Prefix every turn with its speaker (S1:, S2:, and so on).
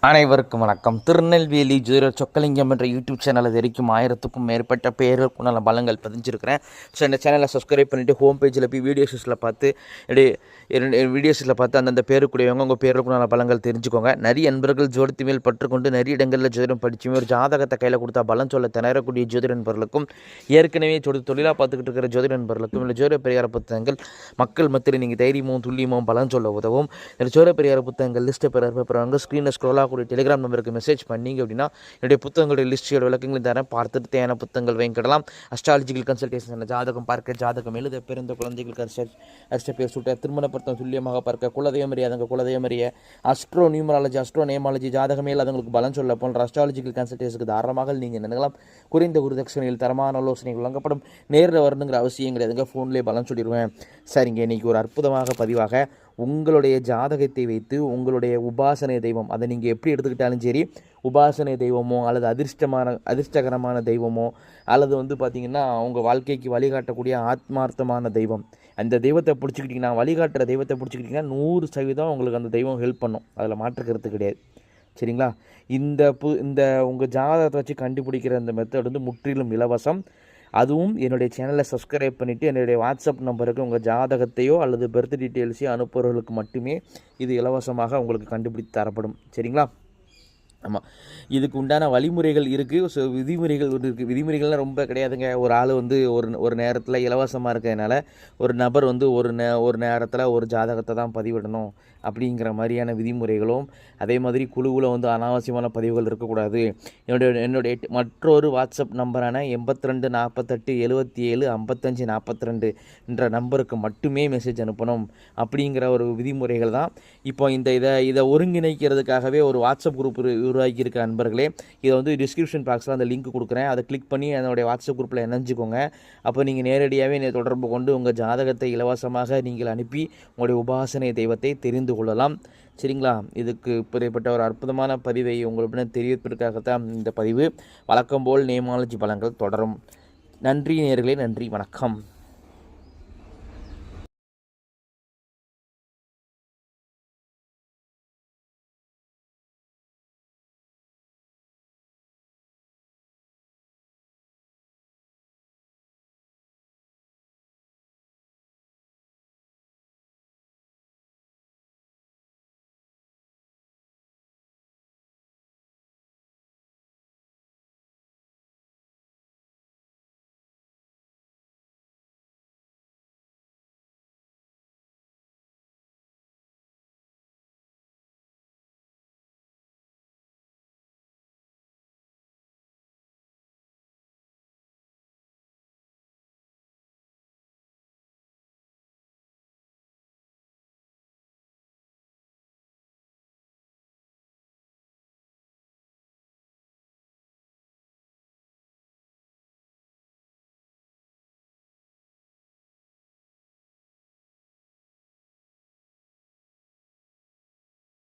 S1: அனைவருக்கும் வணக்கம். திருநெல்வேலி ஜோதிடர் சொக்கலிங்கம் என்ற யூடியூப் சேனல் இது வரைக்கும் 1000க்கும் மேற்பட்ட பேர்களுக்குள்ள பலங்கள் பதிஞ்சிருக்கிறேன். ஸோ இந்த சேனலை சப்ஸ்கிரைப் பண்ணிவிட்டு ஹோம் பேஜில் போய் வீடியோஸில் பார்த்து அந்தந்த பேருக்குடையவங்க உங்கள் பேருக்குள்ள பலங்கள் தெரிஞ்சுக்கோங்க. நிறைய நண்பர்கள் ஜோதிடத்து மேல் பற்றுக்கொண்டு நிறைய இடங்களில் ஜோதிடம் படிச்சுமே ஒரு ஜாதகத்தை கையில் கொடுத்தா பலன் சொல்ல திணறக்கூடிய ஜோதிட நண்பர்களுக்கும் ஏற்கனவே தொழிலாக பார்த்துக்கிட்டு இருக்கிற ஜோதிட நண்பர்களுக்கும் இல்லை ஜோதிட பெரியார புத்தகங்கள் மக்கள் மத்தியில் நீங்கள் தைரியமும் துல்லியமும் பலன் சொல்ல உதவும். இந்த ஜோதிட பெரியார புத்தகங்கள் லிஸ்ட்டை பெறுறவங்க ஸ்க்ரீனில் ஸ்க்ரோலாக கூடிய டெலிகிராம் நம்பருக்கு மெசேஜ் பண்ணிங்க அப்படின்னா என்னுடைய புத்தகங்களுடைய லிஸ்ட்டோட விளக்கங்கள் தரேன். பார்த்துட்டு தேவையான புத்தகங்கள் வாங்கிக்கிடலாம். அஸ்ட்ராலஜிக்கல் கன்சல்டேஷன், ஜாதகம் பார்க்க, ஜாதகம் எழுத, பிறந்த குழந்தைகளுக்கு அரிஷ்ட பேர் சுட்ட, திருமணப்படுத்தம் துல்லியமாக பார்க்க, குலதெய்வம் அறியாதவங்க குலதெய்வம் அறிய, அஸ்ட்ரோ நியூமராலஜி, அஸ்ட்ரோ நேமாலஜி, ஜாதகமே இல்லாதவங்களுக்கு பலன் சொல்ல போன்ற அஸ்ட்ராலஜிக்கல் கன்சல்டேஷனுக்கு தாராளமாக நீங்கள் நினைக்கலாம். குறைந்த குருதட்சணையில் தரமான ஆலோசனைகள் வழங்கப்படும். நேரில் வரணுங்கிற அவசியம் கிடையாதுங்க, ஃபோன்லேயே பலன் சொல்லிடுவேன். சரிங்க, இன்றைக்கி ஒரு அற்புதமாக பதிவாக உங்களுடைய ஜாதகத்தை வைத்து உங்களுடைய உபாசனை தெய்வம், அதை நீங்கள் எப்படி எடுத்துக்கிட்டாலும் சரி, உபாசனை தெய்வமோ அல்லது அதிர்ஷ்டகரமான தெய்வமோ அல்லது பார்த்திங்கன்னா உங்கள் வாழ்க்கைக்கு வழிகாட்டக்கூடிய ஆத்மார்த்தமான தெய்வம், அந்த தெய்வத்தை பிடிச்சிக்கிட்டிங்கன்னா, வழிகாட்டுற தெய்வத்தை பிடிச்சிக்கிட்டிங்கன்னா 100% உங்களுக்கு அந்த தெய்வம் ஹெல்ப் பண்ணும். அதில் மாற்றுக்கிறது கிடையாது. சரிங்களா? இந்த உங்கள் ஜாதகத்தை வச்சு கண்டுபிடிக்கிற அந்த மெத்தட் முற்றிலும் இலவசம். அதுவும் என்னுடைய சேனலை சப்ஸ்கிரைப் பண்ணிவிட்டு என்னுடைய வாட்ஸ்அப் நம்பருக்கு உங்கள் ஜாதகத்தையோ அல்லது பர்த் டீட்டெயில்ஸையோ அனுப்புகிறவர்களுக்கு மட்டுமே இது இலவசமாக உங்களுக்கு கண்டுபிடித்து தரப்படும். சரிங்களா? ஆமாம், இதுக்கு உண்டான வழிமுறைகள் இருக்குது. ஸோ விதிமுறைகள் இருக்குது. விதிமுறைகள்லாம் ரொம்ப கிடையாதுங்க. ஒரு ஆள் ஒரு நேரத்தில் இலவசமாக இருக்கிறதுனால ஒரு நபர் ஒரு நேரத்தில் ஒரு ஜாதகத்தை தான் பதிவிடணும் அப்படிங்கிற மாதிரியான விதிமுறைகளும், அதே மாதிரி குழுவில் அனாவசியமான பதிவுகள் இருக்கக்கூடாது. என்னுடைய மற்றொரு வாட்ஸ்அப் நம்பரான 82 48 77 55 42 என்ற நம்பருக்கு மட்டுமே மெசேஜ் அனுப்பணும் அப்படிங்கிற ஒரு விதிமுறைகள் தான். இப்போ இதை ஒருங்கிணைக்கிறதுக்காகவே ஒரு வாட்ஸ்அப் குரூப் உருவாக்கியிருக்க நண்பர்களே, இதை டிஸ்கிரிப்ஷன் பாக்ஸில் அந்த லிங்க் கொடுக்குறேன். அதை கிளிக் பண்ணி என்னுடைய வாட்ஸ்அப் குரூப்பில் இணைஞ்சிக்கோங்க. அப்போ நீங்கள் நேரடியாகவே என்னை தொடர்பு கொண்டு உங்கள் ஜாதகத்தை இலவசமாக நீங்கள் அனுப்பி உங்களுடைய உபாசனை தெய்வத்தை தெரிந்து கொள்ளலாம். சரிங்களா? இதுக்கு இப்படிப்பட்ட ஒரு அற்புதமான பதிவை உங்களுடன் தெரிவிப்பதற்காகத்தான் இந்த பதிவு. வழக்கம் போல் நேமாலஜி பலன்கள் தொடரும். நன்றி நேயர்களே, நன்றி, வணக்கம்.